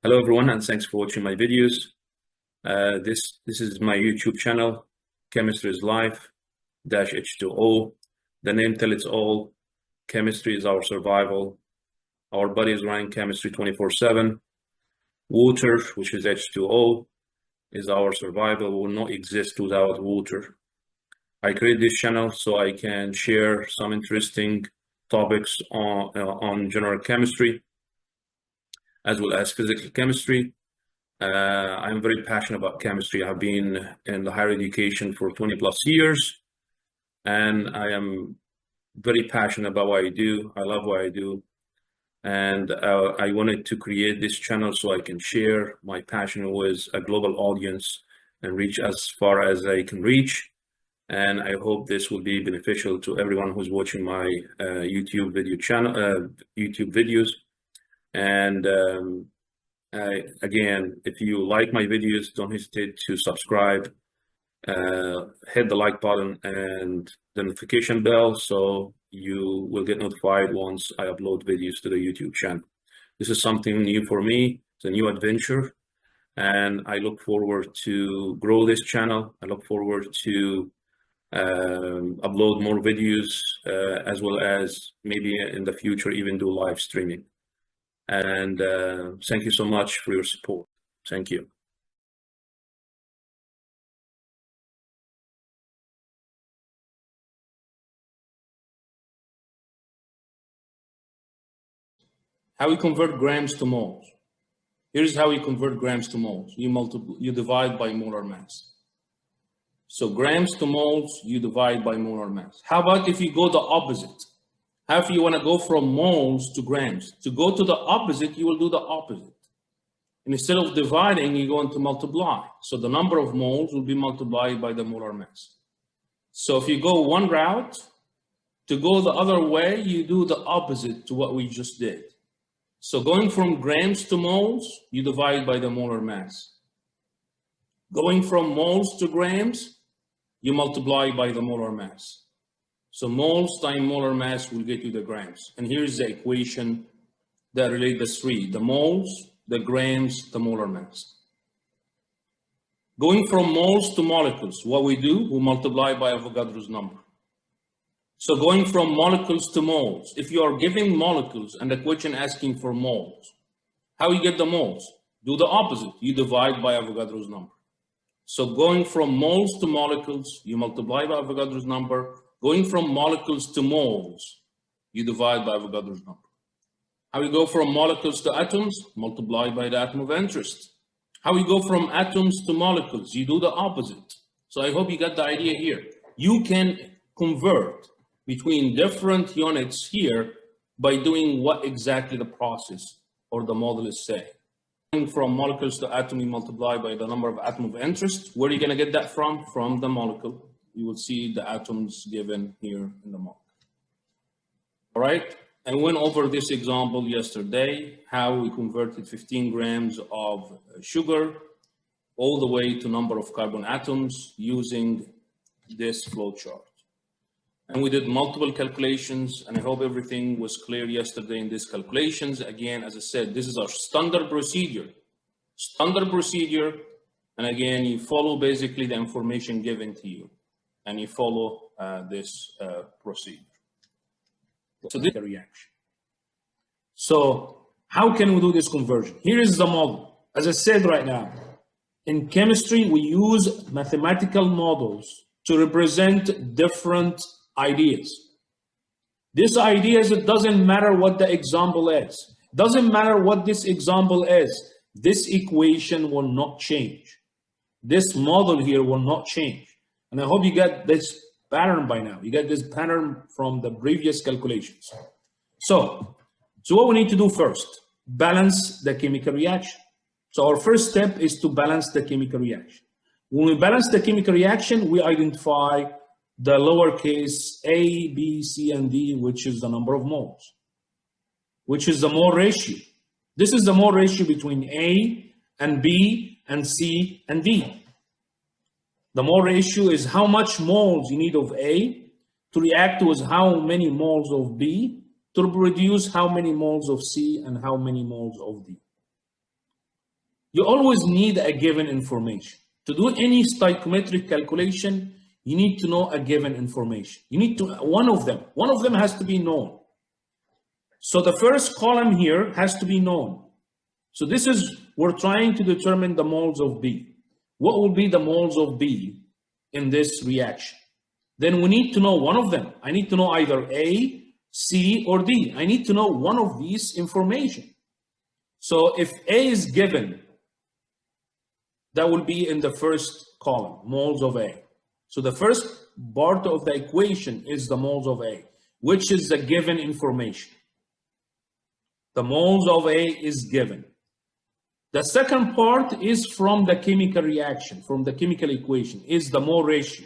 Hello everyone, and thanks for watching my videos. This is my YouTube channel, Chemistry is Life -H2O. The name tells it all. Chemistry is our survival. Our body is running chemistry 24/7. Water, which is H2O, is our survival. We will not exist without water. I create this channel so I can share some interesting topics on general chemistry, as well as physical chemistry. I'm very passionate about chemistry. I've been in the higher education for 20 plus years, and I am very passionate about what I do. I love what I do. And I wanted to create this channel so I can share my passion with a global audience and reach as far as I can reach. And I hope this will be beneficial to everyone who's watching my YouTube video channel, YouTube videos. And again, if you like my videos, don't hesitate to subscribe, hit the like button and the notification bell so you will get notified once I upload videos to the YouTube channel. This is something new for me. It's a new adventure, and I look forward to grow this channel. I look forward to upload more videos, as well as maybe in the future even do live streaming. And thank you so much for your support. Thank you. How we convert grams to moles. Here's how we convert grams to moles. You divide by molar mass. So grams to moles, you divide by molar mass. How about if you go the opposite? How if you want to go from moles to grams? To go to the opposite, you will do the opposite. And instead of dividing, you're going to multiply. So the number of moles will be multiplied by the molar mass. So if you go one route, to go the other way, you do the opposite to what we just did. So going from grams to moles, you divide by the molar mass. Going from moles to grams, you multiply by the molar mass. So moles times molar mass will get you the grams. And here's the equation that relates the three: the moles, the grams, the molar mass. Going from moles to molecules, what we do, we multiply by Avogadro's number. So going from molecules to moles, if you are giving molecules and the question asking for moles, how you get the moles? Do the opposite. You divide by Avogadro's number. So going from moles to molecules, you multiply by Avogadro's number. Going from molecules to moles, you divide by Avogadro's number. How we go from molecules to atoms? Multiply by the atom of interest. How we go from atoms to molecules? You do the opposite. So I hope you got the idea here. You can convert between different units here by doing what exactly the process or the model is saying. From molecules to atom, you multiply by the number of atom of interest. Where are you going to get that from? From the molecule. You will see the atoms given here in the molecule. All right. I went over this example yesterday, how we converted 15 grams of sugar all the way to number of carbon atoms using this flow chart. And we did multiple calculations, and I hope everything was clear yesterday in these calculations. Again, as I said, this is our standard procedure. And again, you follow basically the information given to you, and you follow this procedure. So this is the reaction. So how can we do this conversion? Here is the model. As I said right now, in chemistry, we use mathematical models to represent different ideas. These ideas, it doesn't matter what the example is. Doesn't matter what this example is. This equation will not change. This model here will not change. And I hope you get this pattern by now. You get this pattern from the previous calculations. So what we need to do first, balance the chemical reaction. So our first step is to balance the chemical reaction. When we balance the chemical reaction, we identify the lowercase a, b, c, and d, which is the number of moles, which is the mole ratio. This is the mole ratio between A and B and C and D. The mole ratio is how much moles you need of A to react with how many moles of B to produce how many moles of C and how many moles of D. You always need a given information. To do any stoichiometric calculation, you need to know a given information. You need to, one of them has to be known. So the first column here has to be known. So this is, we're trying to determine the moles of B. What will be the moles of B in this reaction? Then we need to know one of them. I need to know either A, C, or D. I need to know one of these information. So if A is given, that will be in the first column, moles of A. So the first part of the equation is the moles of A, which is the given information. The moles of A is given. The second part is from the chemical reaction, from the chemical equation, is the mole ratio.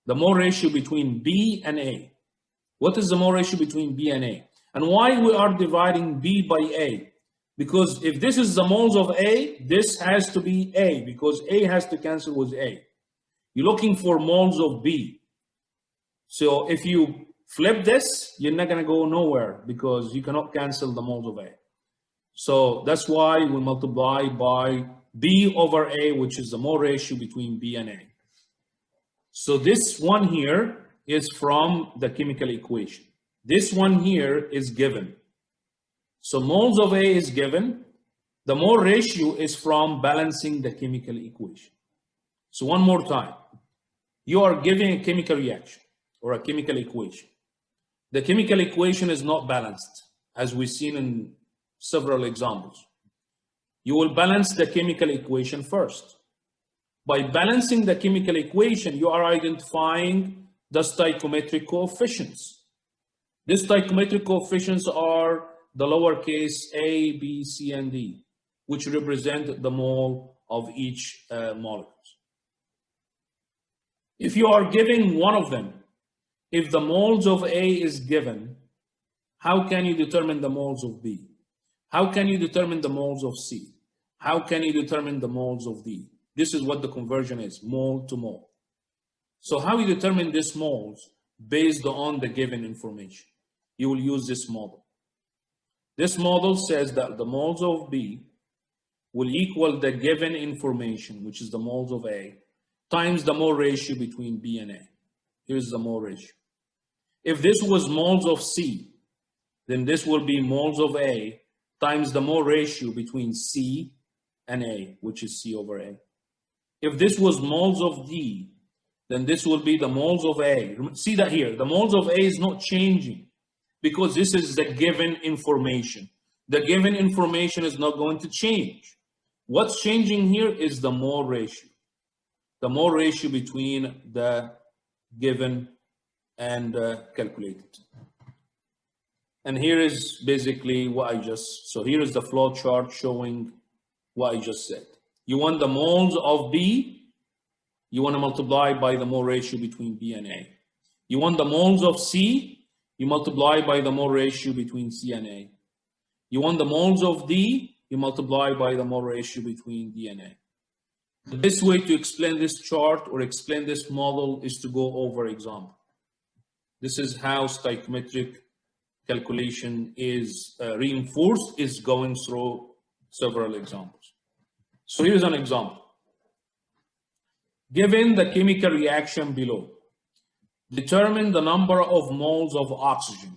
The mole ratio between B and A. What is the mole ratio between B and A? And why we are dividing B by A? Because if this is the moles of A, this has to be A, because A has to cancel with A. You're looking for moles of B. So if you flip this, you're not going to go nowhere, because you cannot cancel the moles of A. So that's why we multiply by B over A, which is the mole ratio between B and A. So this one here is from the chemical equation. This one here is given. So moles of A is given. The mole ratio is from balancing the chemical equation. So one more time. You are giving a chemical reaction or a chemical equation. The chemical equation is not balanced, as we've seen in several examples. You will balance the chemical equation first. By balancing the chemical equation, you are identifying the stoichiometric coefficients. These stoichiometric coefficients are the lowercase a, b, c, and d, which represent the mole of each molecule. If you are giving one of them, if the moles of A is given, how can you determine the moles of B? How can you determine the moles of C? How can you determine the moles of D? This is what the conversion is, mole to mole. So how you determine these moles based on the given information? You will use this model. This model says that the moles of B will equal the given information, which is the moles of A, times the mole ratio between B and A. Here's the mole ratio. If this was moles of C, then this will be moles of A times the mole ratio between C and A, which is C over A. If this was moles of D, then this will be the moles of A. See that here, the moles of A is not changing because this is the given information. The given information is not going to change. What's changing here is the mole ratio. The mole ratio between the given and calculated. And here is basically what so here is the flow chart showing what I just said. You want the moles of B, you want to multiply by the mole ratio between B and A. You want the moles of C, you multiply by the mole ratio between C and A. You want the moles of D, you multiply by the mole ratio between D and A. The best way to explain this chart or explain this model is to go over example. This is how stoichiometric calculation is reinforced, is going through several examples. So here's an example. Given the chemical reaction below, determine the number of moles of oxygen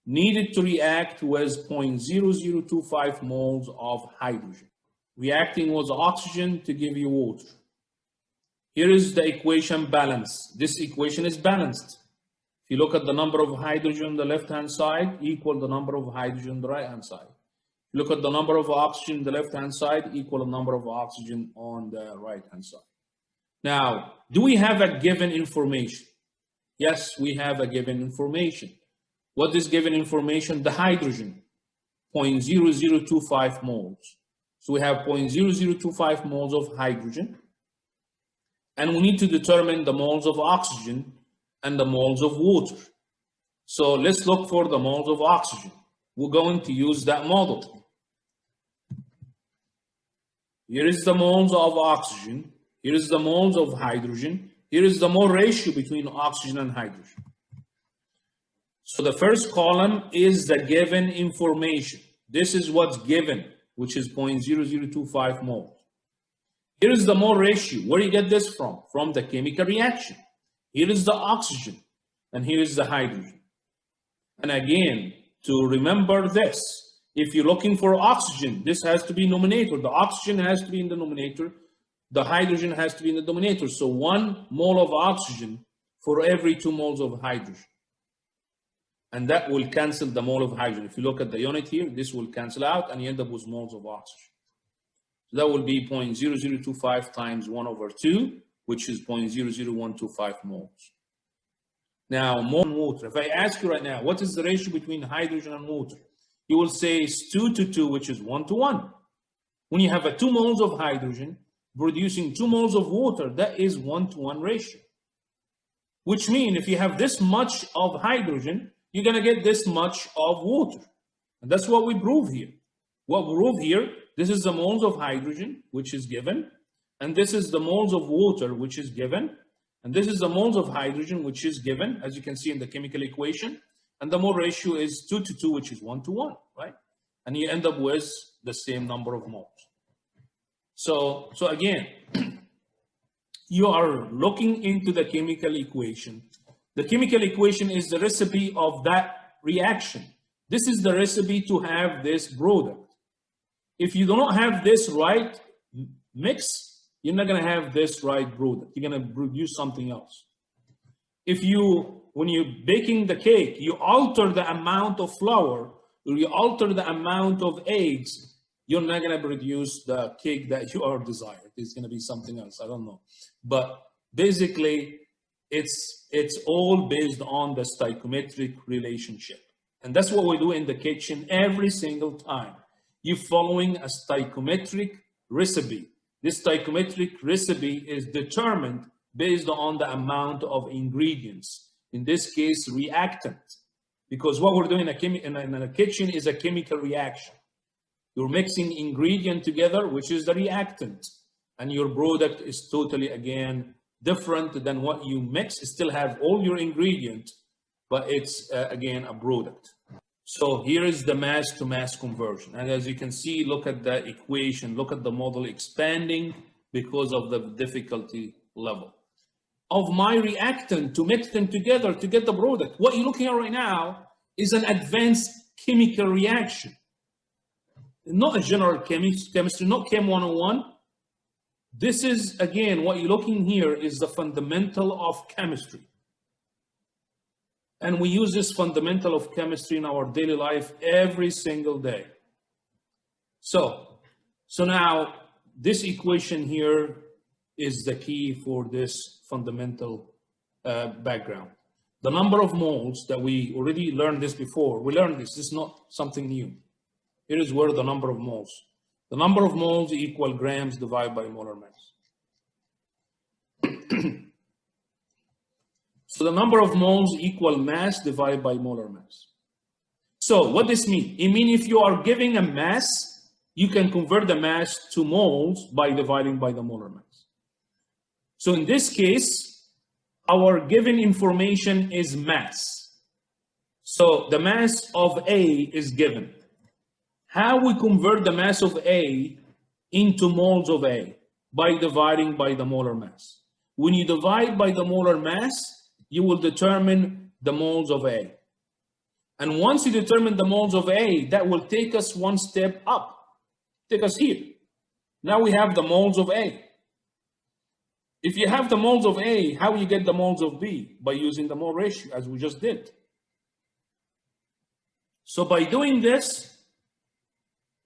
needed to react with 0.0025 moles of hydrogen, reacting with oxygen to give you water. Here is the equation balance. This equation is balanced. If you look at the number of hydrogen on the left-hand side, equal the number of hydrogen on the right-hand side. Look at the number of oxygen on the left-hand side, equal the number of oxygen on the right-hand side. Now, do we have a given information? Yes, we have a given information. What is given information? The hydrogen, 0.0025 moles. So we have 0.0025 moles of hydrogen. And we need to determine the moles of oxygen and the moles of water. So let's look for the moles of oxygen. We're going to use that model. Here is the moles of oxygen. Here is the moles of hydrogen. Here is the mole ratio between oxygen and hydrogen. So the first column is the given information. This is what's given. which is 0.0025 moles. Here is the mole ratio. Where do you get this from? From the chemical reaction. Here is the oxygen, and here is the hydrogen. And again, to remember this, if you're looking for oxygen, this has to be numerator. The oxygen has to be in the numerator. The hydrogen has to be in the denominator. So 1 mole of oxygen for every 2 moles of hydrogen. And that will cancel the mole of hydrogen. If you look at the unit here, this will cancel out and you end up with moles of oxygen. So that will be 0.0025 times 1/2, which is 0.00125 moles. Now, mole and water. If I ask you right now, what is the ratio between hydrogen and water? You will say it's 2 to 2, which is 1 to 1. When you have a 2 moles of hydrogen producing 2 moles of water, that is 1 to 1 ratio. Which means if you have this much of hydrogen, you're going to get this much of water. And that's what we prove here. What we prove here, this is the moles of hydrogen, which is given. And this is the moles of water, which is given. And this is the moles of hydrogen, which is given, as you can see in the chemical equation. And the mole ratio is 2 to 2, which is 1 to 1, right? And you end up with the same number of moles. So again, you are looking into the chemical equation. The chemical equation is the recipe of that reaction. This is the recipe to have this product. If you do not have this right mix, you're not going to have this right product. You're going to produce something else. If you, when you're baking the cake, you alter the amount of flour, or you alter the amount of eggs, you're not going to produce the cake that you are desired. It's going to be something else. I don't know. But basically, it's all based on the stoichiometric relationship. And that's what we do in the kitchen every single time. You're following a stoichiometric recipe. This stoichiometric recipe is determined based on the amount of ingredients. In this case, reactant. Because what we're doing in a kitchen is a chemical reaction. You're mixing ingredient together, which is the reactant. And your product is totally, again, different than what you mix. You still have all your ingredient, but it's, again, a product. So here is the mass to mass conversion. And as you can see, look at the equation, look at the model expanding because of the difficulty level. Of my reactant to mix them together to get the product. What you're looking at right now is an advanced chemical reaction. Not a general chemistry, not Chem 101. This is, again, what you're looking here is the fundamental of chemistry. And we use this fundamental of chemistry in our daily life every single day. So now this equation here is the key for this fundamental background. The number of moles that we already learned this before, we learned this is not something new. Here is where the number of moles. The number of moles equal grams divided by molar mass. So the number of moles equal mass divided by molar mass. So what does this mean? It means if you are giving a mass, you can convert the mass to moles by dividing by the molar mass. So in this case, our given information is mass. So the mass of A is given. How we convert the mass of A into moles of A? By dividing by the molar mass. When you divide by the molar mass, you will determine the moles of A. And once you determine the moles of A, that will take us one step up. Take us here. Now we have the moles of A. If you have the moles of A, how you get the moles of B? By using the mole ratio, as we just did. So by doing this,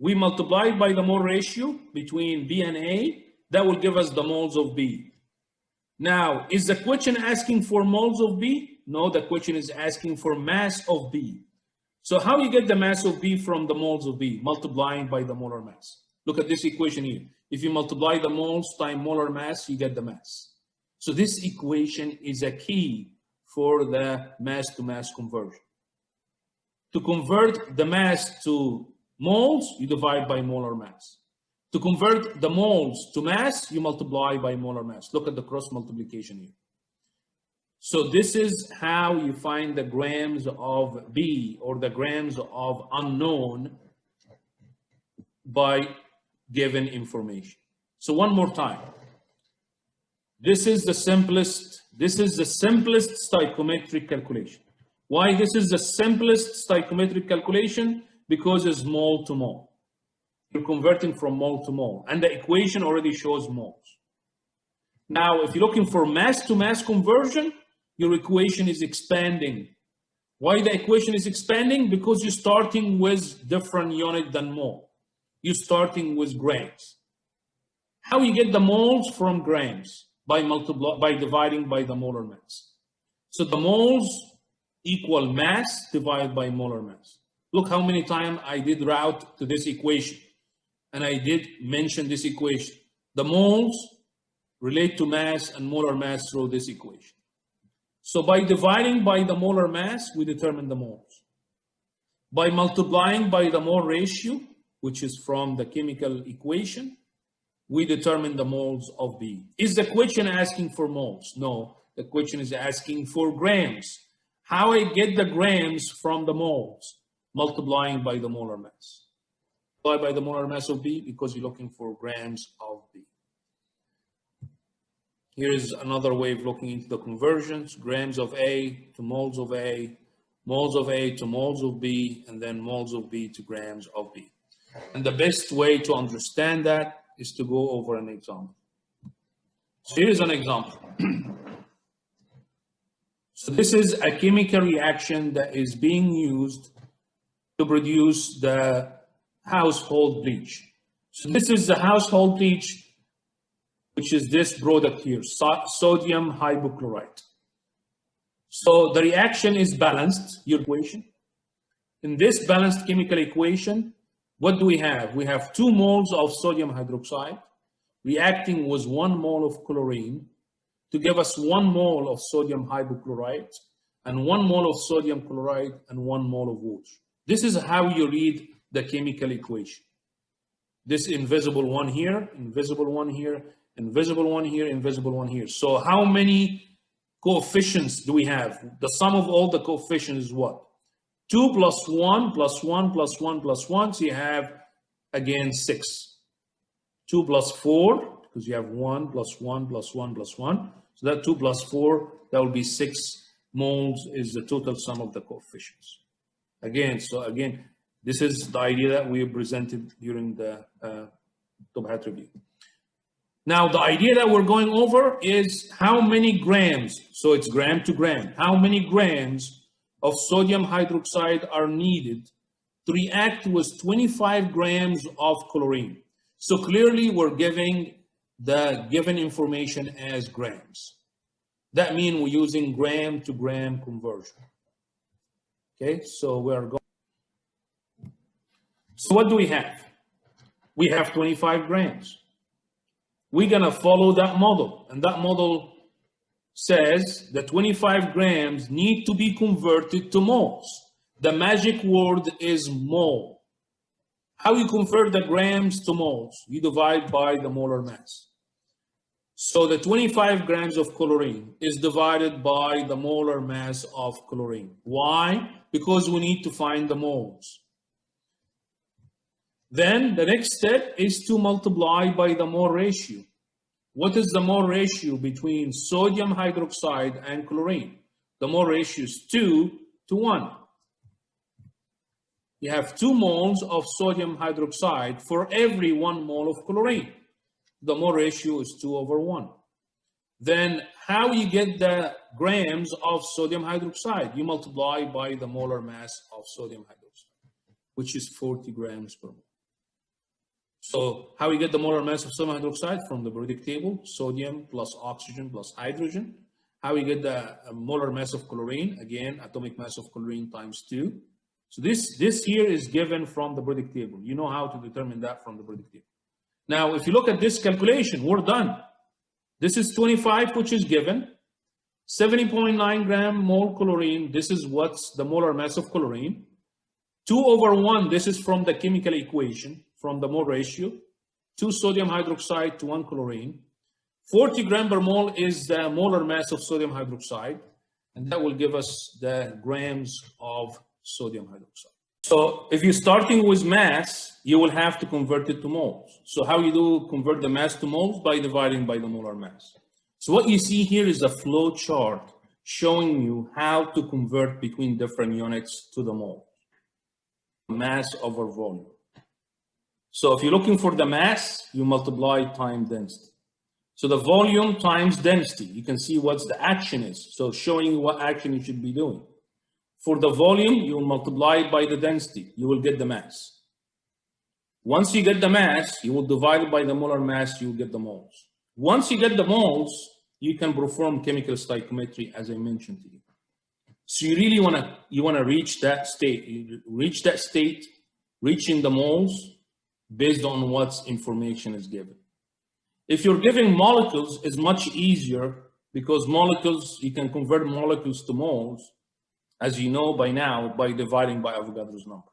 we multiply by the mole ratio between B and A. That will give us the moles of B. Now, is the question asking for moles of B? No, the question is asking for mass of B. So how you get the mass of B from the moles of B? Multiplying by the molar mass. Look at this equation here. If you multiply the moles times molar mass, you get the mass. So this equation is a key for the mass to mass conversion. To convert the mass to moles, you divide by molar mass. To convert the moles to mass, you multiply by molar mass. Look at the cross multiplication here. So this is how you find the grams of B or the grams of unknown by given information. So one more time. This is the simplest stoichiometric calculation. Why this is the simplest stoichiometric calculation? Because it's mole to mole. You're converting from mole to mole, and the equation already shows moles. Now, if you're looking for mass to mass conversion, your equation is expanding. Why the equation is expanding? Because you're starting with different unit than mole. You're starting with grams. How you get the moles from grams? By dividing by the molar mass. So the moles equal mass divided by molar mass. Look how many times I did route to this equation, and I did mention this equation. The moles relate to mass and molar mass through this equation. So by dividing by the molar mass, we determine the moles. By multiplying by the mole ratio, which is from the chemical equation, we determine the moles of B. Is the question asking for moles? No, the question is asking for grams. How I get the grams from the moles? Multiplying by the molar mass. Multiply by the molar mass of B because you're looking for grams of B. Here is another way of looking into the conversions. Grams of A to moles of A, moles of A to moles of B, and then moles of B to grams of B. And the best way to understand that is to go over an example. So here's an example. So this is a chemical reaction that is being used to produce the household bleach. So this is the household bleach, which is this product here, sodium hypochlorite. So the reaction is balanced, your equation. In this balanced chemical equation, what do we have? We have 2 moles of sodium hydroxide reacting with 1 mole of chlorine to give us 1 mole of sodium hypochlorite and 1 mole of sodium chloride and 1 mole of water. This is how you read the chemical equation. This invisible one here, invisible one here, invisible one here, invisible one here. So how many coefficients do we have? The sum of all the coefficients is what? 2 plus 1 plus 1 plus 1 plus 1, so you have, again, 6. 2 plus 4, because you have 1 plus 1 plus 1 plus 1. So that 2 plus 4, that will be 6 moles is the total sum of the coefficients. Again, so again, this is the idea that we presented during the top hat review. Now, the idea that we're going over is how many grams, so it's gram to gram, how many grams of sodium hydroxide are needed to react with 25 grams of chlorine. So clearly we're giving the given information as grams. That means we're using gram to gram conversion. Okay, so we're going. So what do we have? We have 25 grams. We're gonna follow that model, and that model says that 25 grams need to be converted to moles. The magic word is mole. How you convert the grams to moles? You divide by the molar mass. So the 25 grams of chlorine is divided by the molar mass of chlorine. Why? Because we need to find the moles. Then the next step is to multiply by the mole ratio. What is the mole ratio between sodium hydroxide and chlorine? The mole ratio is 2 to 1. You have 2 moles of sodium hydroxide for every 1 mole of chlorine. The mole ratio is 2 over 1. Then how you get the grams of sodium hydroxide? You multiply by the molar mass of sodium hydroxide, which is 40 grams per mole. So how you get the molar mass of sodium hydroxide? From the periodic table, sodium plus oxygen plus hydrogen. How you get the molar mass of chlorine? Again, atomic mass of chlorine times 2. So this here is given from the periodic table. You know how to determine that from the periodic table. Now, if you look at this calculation, we're done. This is 25, which is given. 70.9 gram mole chlorine. This is what's the molar mass of chlorine. 2 over 1, this is from the chemical equation, from the mole ratio. 2 sodium hydroxide to 1 chlorine. 40 gram per mole is the molar mass of sodium hydroxide. And that will give us the grams of sodium hydroxide. So if you're starting with mass, you will have to convert it to moles. So how you do convert the mass to moles? By dividing by the molar mass. So what you see here is a flow chart showing you how to convert between different units to the mole. Mass over volume. So if you're looking for the mass, you multiply times density. So the volume times density, you can see what the action is. So showing you what action you should be doing. For the volume, you will multiply it by the density. You will get the mass. Once you get the mass, you will divide it by the molar mass, you will get the moles. Once you get the moles, you can perform chemical stoichiometry, as I mentioned to you. So you really want to reach that state. You reach that state, reaching the moles based on what information is given. If you're giving molecules, it's much easier because molecules, you can convert molecules to moles, as you know by now, by dividing by Avogadro's number.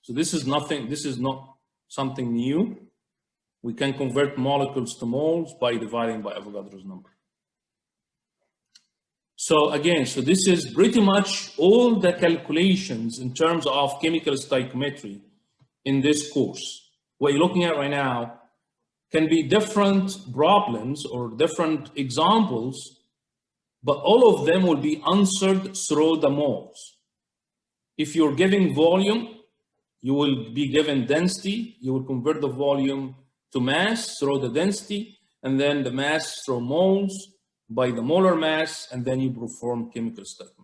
So this is nothing, this is not something new. We can convert molecules to moles by dividing by Avogadro's number. So again, so this is pretty much all the calculations in terms of chemical stoichiometry in this course. What you're looking at right now can be different problems or different examples, but all of them will be answered through the moles. If you're giving volume, you will be given density. You will convert the volume to mass through the density, and then the mass through moles by the molar mass, and then you perform chemical stoichiometry.